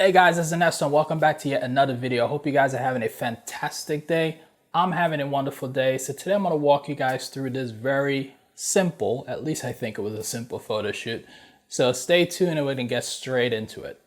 Hey guys, it's Ernesto and welcome back to yet another video. I hope you guys are having a fantastic day. I'm having a wonderful day. So today I'm going to walk you guys through this very simple, at least I think it was a simple photo shoot. So stay tuned and we can get straight into it.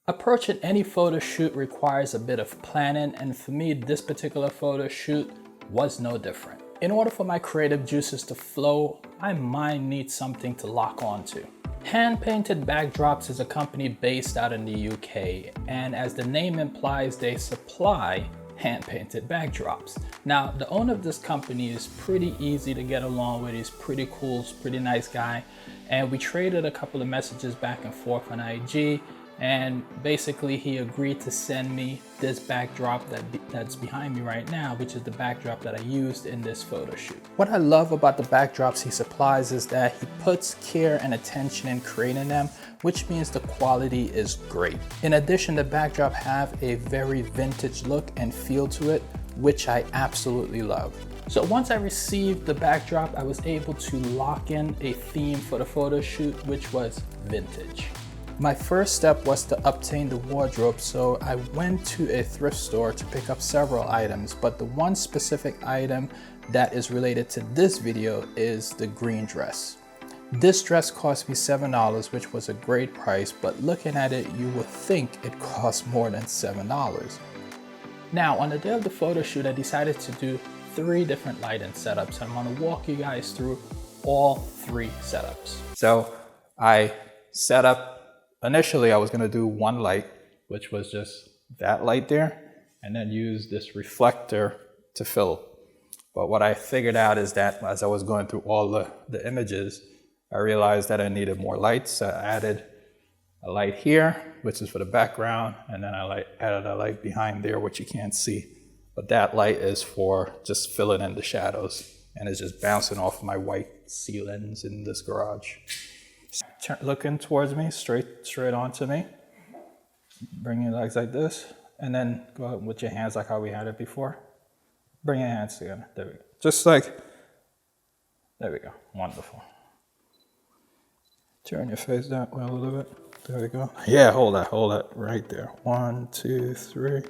Approaching any photo shoot requires a bit of planning, and for me, this particular photo shoot was no different. In order for my creative juices to flow, my mind needs something to lock onto. Hand Painted Backdrops is a company based out in the UK, and as the name implies, they supply hand-painted backdrops. Now, the owner of this company is pretty easy to get along with. He's pretty cool, he's a pretty nice guy, and we traded a couple of messages back and forth on IG. And basically he agreed to send me this backdrop that's behind me right now, which is the backdrop that I used in this photo shoot. What I love about the backdrops he supplies is that he puts care and attention in creating them, which means the quality is great. In addition, the backdrop have a very vintage look and feel to it, which I absolutely love. So once I received the backdrop, I was able to lock in a theme for the photo shoot, which was vintage. My first step was to obtain the wardrobe, so I went to a thrift store to pick up several items, but the one specific item that is related to this video is the green dress. This dress cost me $7, which was a great price, but looking at it, you would think it cost more than $7. Now, on the day of the photo shoot, I decided to do 3 different lighting setups, and I'm gonna walk you guys through all 3 setups. So I set up. Initially, I was gonna do one light, which was just that light there, and then use this reflector to fill. But what I figured out is that as I was going through all the images, I realized that I needed more lights. So I added a light here, which is for the background, and then I added a light behind there, which you can't see. But that light is for just filling in the shadows, and it's just bouncing off my white ceilings in this garage. Looking towards me, straight onto me. Bring your legs like this, and then go ahead with your hands like how we had it before. Bring your hands together. There we go. Just like, there we go. Wonderful. Turn your face that way a little bit. There we go. Yeah, hold that right there. 1, 2, 3.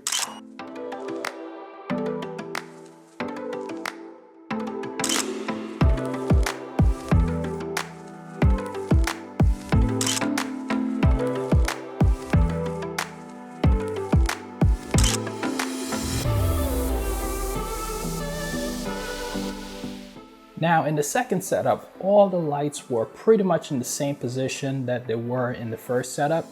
Now in the second setup, all the lights were pretty much in the same position that they were in the first setup,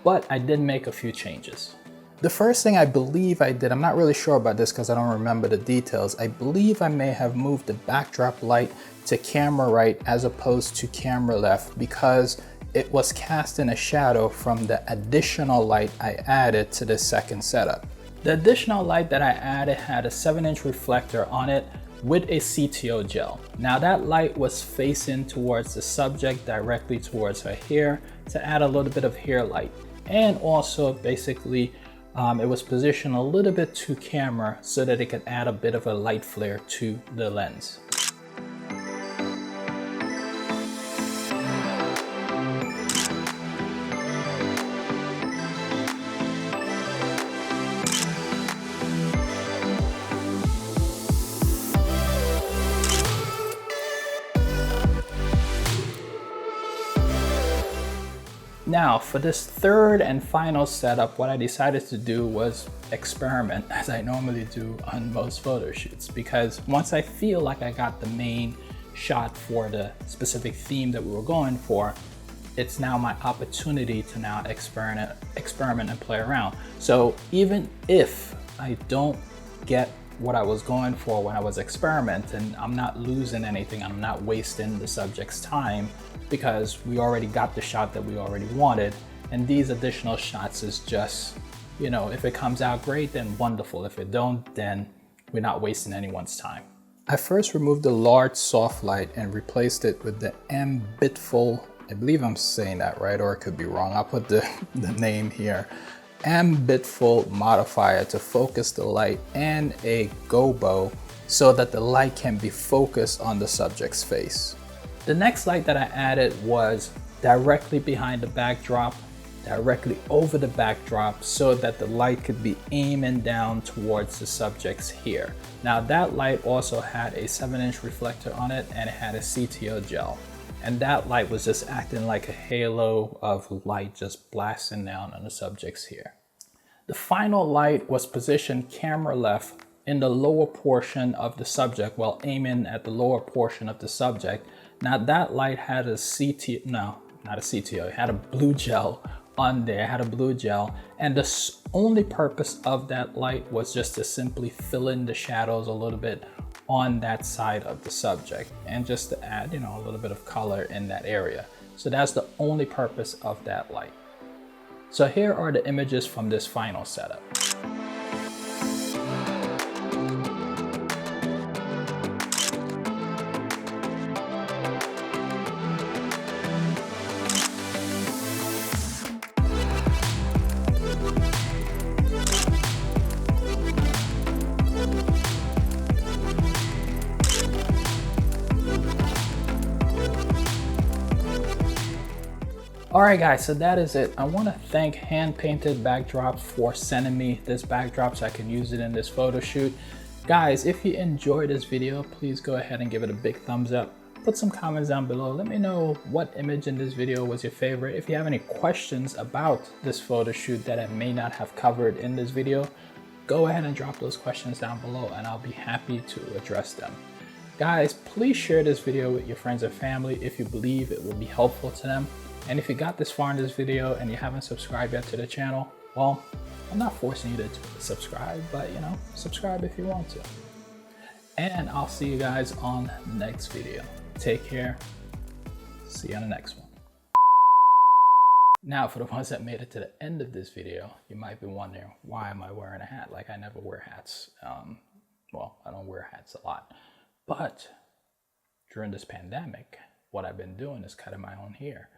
but I did make a few changes. The first thing I believe I did, I'm not really sure about this because I don't remember the details. I believe I may have moved the backdrop light to camera right as opposed to camera left because it was casting a shadow from the additional light I added to the second setup. The additional light that I added had a 7-inch reflector on it with a CTO gel. Now that light was facing towards the subject, directly towards her hair, to add a little bit of hair light. And also basically it was positioned a little bit to camera so that it could add a bit of a light flare to the lens. Now for this third and final setup, what I decided to do was experiment as I normally do on most photo shoots, because once I feel like I got the main shot for the specific theme that we were going for, it's now my opportunity to now experiment and play around. So even if I don't get what I was going for when I was experimenting, I'm not losing anything, I'm not wasting the subject's time because we already got the shot that we already wanted. And these additional shots is just, you know, if it comes out great, then wonderful. If it don't, then we're not wasting anyone's time. I first removed the large soft light and replaced it with the M-Bitful, I believe I'm saying that right, or it could be wrong. I'll put the name here. M-Bitful modifier to focus the light, and a gobo so that the light can be focused on the subject's face. The next light that I added was directly behind the backdrop, directly over the backdrop, so that the light could be aiming down towards the subject's hair. Now that light also had a 7-inch reflector on it, and it had a CTO gel. And that light was just acting like a halo of light just blasting down on the subject's hair. The final light was positioned camera left in the lower portion of the subject while aiming at the lower portion of the subject. Now that light had a it had a blue gel on there, had a blue gel, and the only purpose of that light was just to simply fill in the shadows a little bit on that side of the subject, and just to add, a little bit of color in that area. So that's the only purpose of that light. So here are the images from this final setup. Alright guys, so that is it. I want to thank Hand Painted Backdrops for sending me this backdrop so I can use it in this photo shoot. Guys, if you enjoyed this video, please go ahead and give it a big thumbs up. Put some comments down below. Let me know what image in this video was your favorite. If you have any questions about this photo shoot that I may not have covered in this video, go ahead and drop those questions down below and I'll be happy to address them. Guys, please share this video with your friends and family if you believe it will be helpful to them. And if you got this far in this video and you haven't subscribed yet to the channel, well, I'm not forcing you to subscribe, but subscribe if you want to. And I'll see you guys on the next video. Take care. See you on the next one. Now, for the ones that made it to the end of this video, you might be wondering, why am I wearing a hat? Like, I never wear hats. Well, I don't wear hats a lot. But during this pandemic, what I've been doing is cutting my own hair.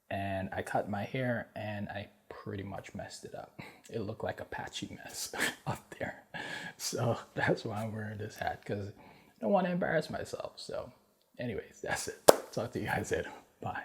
And I cut my hair and I pretty much messed it up. It looked like a patchy mess up there. So that's why I'm wearing this hat, because I don't want to embarrass myself. So anyways, that's it. Talk to you guys later. Bye.